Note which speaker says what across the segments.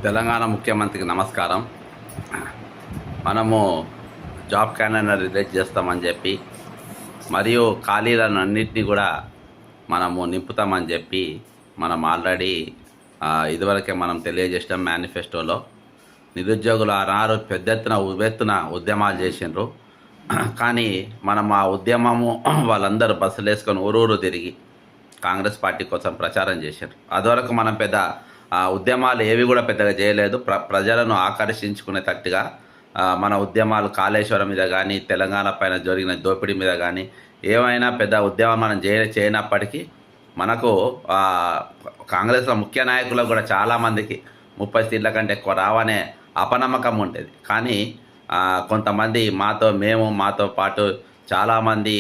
Speaker 1: తెలంగాణ ముఖ్యమంత్రికి నమస్కారం. మనము జాబ్ క్యాలెండర్ రిలీజ్ చేస్తామని చెప్పి మరియు ఖాళీలను అన్నింటినీ కూడా మనము నింపుతామని చెప్పి మనం ఆల్రెడీ ఇదివరకే మనం తెలియజేసాం. మేనిఫెస్టోలో నిరుద్యోగులు ఆనాడు పెద్ద ఎత్తున ఉద్యమాలు చేసిండ్రు. కానీ మనం ఆ ఉద్యమము వాళ్ళందరూ బస్సులు వేసుకొని ఊరూరు తిరిగి కాంగ్రెస్ పార్టీ కోసం ప్రచారం చేశారు. అదివరకు మనం పెద్ద ఉద్యమాలు ఏవి కూడా పెద్దగా చేయలేదు. ప్రజలను ఆకర్షించుకునేటట్టుగా మన ఉద్యమాలు కాళేశ్వరం మీద కానీ తెలంగాణ పైన జరిగిన దోపిడీ మీద కానీ ఏమైనా పెద్ద ఉద్యమం మనం చేయనప్పటికీ మనకు కాంగ్రెస్లో ముఖ్య నాయకులకు కూడా చాలామందికి 30 సీట్ల కంటే ఎక్కువ రావనే అపనమ్మకం ఉండేది. కానీ కొంతమంది మాతో పాటు చాలామంది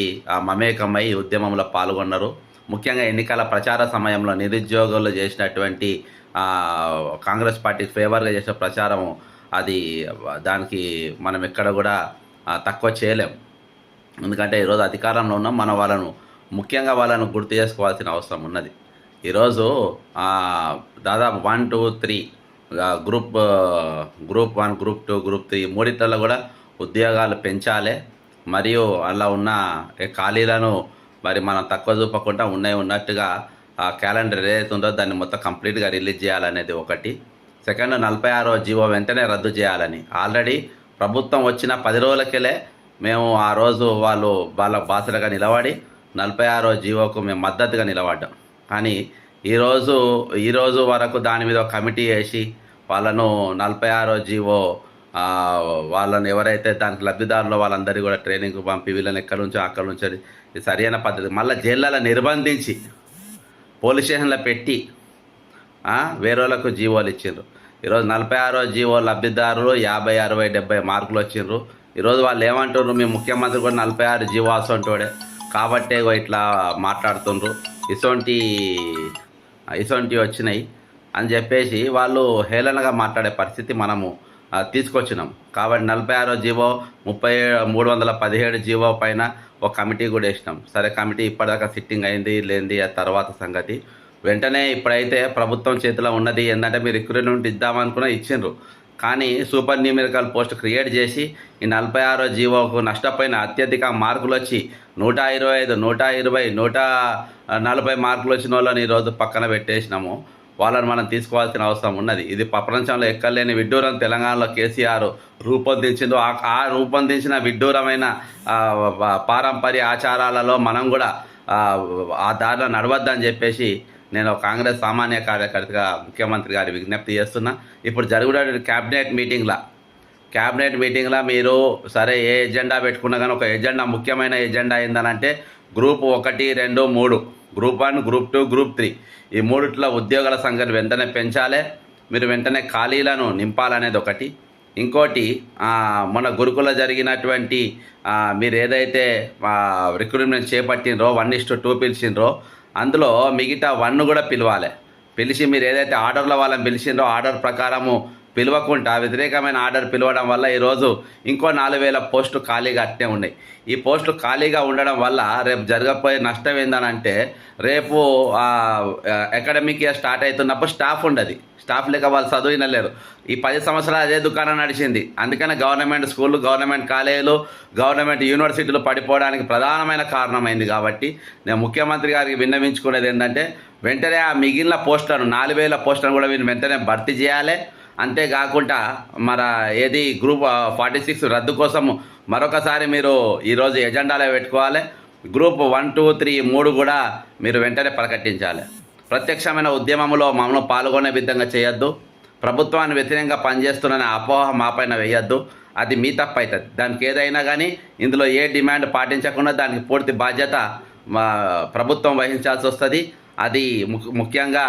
Speaker 1: మమేకమై ఉద్యమంలో పాల్గొన్నారు. ముఖ్యంగా ఎన్నికల ప్రచార సమయంలో నిరుద్యోగులు చేసినటువంటి కాంగ్రెస్ పార్టీకి ఫేవర్గా చేసిన ప్రచారం దానికి మనం ఎక్కడ కూడా తక్కువ చేయలేం. ఎందుకంటే ఈరోజు అధికారంలో ఉన్నాం. మనం ముఖ్యంగా వాళ్ళను గుర్తు చేసుకోవాల్సిన అవసరం ఉన్నది. ఈరోజు దాదాపు 1, 2, 3 గ్రూప్ 1, గ్రూప్ 2, గ్రూప్ 3 మూడిట్లలో కూడా ఉద్యోగాలు పెంచాలి. మరియు అలా ఉన్న ఖాళీలను మరి మనం తక్కువ చూపకుండా ఉన్నట్టుగా క్యాలెండర్ ఏదైతే ఉందో దాన్ని మొత్తం కంప్లీట్గా రిలీజ్ చేయాలనేది ఒకటి. సెకండ్, 46వ జీవో వెంటనే రద్దు చేయాలని ఆల్రెడీ ప్రభుత్వం వచ్చిన 10 రోజులకెళ్ళే మేము ఆ రోజు వాళ్ళ బాసలుగా నిలబడి 46వ జీవోకు మేము మద్దతుగా నిలబడ్డాం. కానీ ఈరోజు వరకు దాని మీద కమిటీ వేసి వాళ్ళను 46వ జీవో వాళ్ళని ఎవరైతే దానికి లబ్ధిదారులు వాళ్ళందరికీ కూడా ట్రైనింగ్ పంపి వీళ్ళని ఎక్కడి నుంచో అక్కడి నుంచి ఇది సరైన పద్ధతి. మళ్ళీ జైళ్ళలో నిర్బంధించి పోలీస్ స్టేషన్లో పెట్టి వేరేలకు జీవోలు ఇచ్చిండ్రు. ఈరోజు 46వ జీవో లబ్ధిదారులు 50, 60, 70 మార్కులు వచ్చిండ్రు. ఈరోజు వాళ్ళు ఏమంటున్నారు, మీ ముఖ్యమంత్రి కూడా 46 జీవో అసంటోడే కాబట్టే ఇట్లా మాట్లాడుతుండ్రు, ఇసొంటి వచ్చినాయి అని చెప్పేసి వాళ్ళు హేళనగా మాట్లాడే పరిస్థితి మనము తీసుకొచ్చినాం. కాబట్టి 46వ జీవో 317 జీవో పైన ఒక కమిటీ కూడా వేసినాం. సరే, కమిటీ ఇప్పటిదాకా సిట్టింగ్ అయింది లేనిది ఆ తర్వాత సంగతి. వెంటనే ఇప్పుడైతే ప్రభుత్వం చేతిలో ఉన్నది ఏంటంటే మీరు రిక్రూట్మెంట్ ఇద్దామనుకున్నా ఇచ్చిండ్రు. కానీ సూపర్ న్యూమెరికల్ పోస్ట్ క్రియేట్ చేసి ఈ 46వ జీవోకు నష్టపోయిన అత్యధిక మార్కులు వచ్చి 125, 120, 140 మార్కులు వచ్చిన వాళ్ళని ఈరోజు పక్కన పెట్టేసినాము. వాళ్ళని మనం తీసుకోవాల్సిన అవసరం ఉన్నది. ఇది ప్రపంచంలో ఎక్కలేని విడ్డూరం తెలంగాణలో కేసీఆర్ రూపొందించిందో ఆ రూపొందించిన విడ్డూరమైన పారంపర్య ఆచారాలలో మనం కూడా ఆ దారిలో నడవద్దని చెప్పేసి నేను కాంగ్రెస్ సామాన్య కార్యకర్తగా ముఖ్యమంత్రి గారి విజ్ఞప్తి చేస్తున్నా. ఇప్పుడు జరుగుతున్న క్యాబినెట్ మీటింగ్లో మీరు సరే ఏ ఎజెండా పెట్టుకున్నా కానీ ఒక ఎజెండా, ముఖ్యమైన ఎజెండా ఏందనంటే గ్రూప్ 1, 2, 3, గ్రూప్ 1, గ్రూప్ 2, గ్రూప్ 3 ఈ మూడిట్లో ఉద్యోగాల సంఖ్యను వెంటనే పెంచాలి. మీరు వెంటనే ఖాళీలను నింపాలనేది ఒకటి. ఇంకోటి, మన గురుకుల జరిగినటువంటి మీరు ఏదైతే రిక్రూట్మెంట్ చేపట్టినరో 1:2 పిలిచిండ్రో అందులో మిగతా 1 కూడా పిలిచి మీరు ఏదైతే ఆర్డర్లో వాళ్ళని పిలిచిండ్రో ఆర్డర్ ప్రకారము పిలవకుండా వ్యతిరేకమైన ఆర్డర్ పిలవడం వల్ల ఈరోజు ఇంకో 4,000 పోస్టులు ఖాళీగా అట్నే ఉన్నాయి. ఈ పోస్టులు ఖాళీగా ఉండడం వల్ల రేపు జరగబోయే నష్టం ఏందనంటే రేపు అకాడమిక్ ఇయర్ స్టార్ట్ అవుతున్నప్పుడు స్టాఫ్ ఉండదు. స్టాఫ్ లేక వాళ్ళు చదివినలేరు. ఈ 10 సంవత్సరాలు అదే దుకాణం నడిచింది. అందుకనే గవర్నమెంట్ స్కూళ్ళు, గవర్నమెంట్ కాలేజీలు, గవర్నమెంట్ యూనివర్సిటీలు పడిపోవడానికి ప్రధానమైన కారణమైంది. కాబట్టి నేను ముఖ్యమంత్రి గారికి విన్నవించుకునేది ఏంటంటే వెంటనే ఆ మిగిలిన పోస్టులను 4,000 పోస్టులను కూడా వీళ్ళు వెంటనే భర్తీ చేయాలి. అంతేకాకుండా గ్రూప్ 46 రద్దు కోసం మరొకసారి మీరు ఈరోజు ఎజెండాలో పెట్టుకోవాలి. గ్రూప్ 1, 2, 3, 3 కూడా మీరు వెంటనే ప్రకటించాలి. ప్రత్యక్షమైన ఉద్యమంలో మమ్మల్ని పాల్గొనే విధంగా చేయొద్దు. ప్రభుత్వాన్ని వ్యతిరేకంగా పనిచేస్తున్న అపోహ మాపైన వేయొద్దు. అది మీ తప్పు అవుతుంది. దానికి ఏదైనా కానీ ఇందులో ఏ డిమాండ్ పాటించకుండా దానికి పూర్తి బాధ్యత ప్రభుత్వం వహించాల్సి వస్తుంది. అది ముఖ్యంగా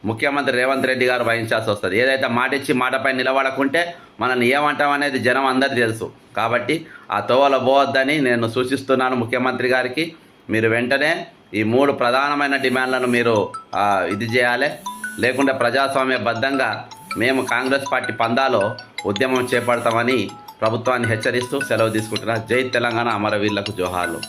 Speaker 1: ముఖ్యమంత్రి రేవంత్ రెడ్డి గారు వహించాల్సి వస్తుంది. ఏదైతే మాట ఇచ్చి మాటపై నిలబడకుంటే మనల్ని ఏమంటాం అనేది జనం అందరికీ తెలుసు. కాబట్టి ఆ తోవలో పోవద్దని నేను సూచిస్తున్నాను ముఖ్యమంత్రి గారికి. మీరు వెంటనే ఈ 3 ప్రధానమైన డిమాండ్లను మీరు ఇది చేయాలి. లేకుంటే ప్రజాస్వామ్యబద్ధంగా మేము కాంగ్రెస్ పార్టీ పందాలో ఉద్యమం చేపడతామని ప్రభుత్వాన్ని హెచ్చరిస్తూ సెలవు తీసుకుంటున్నా. జై తెలంగాణ, అమరవీరులకు జోహార్లు.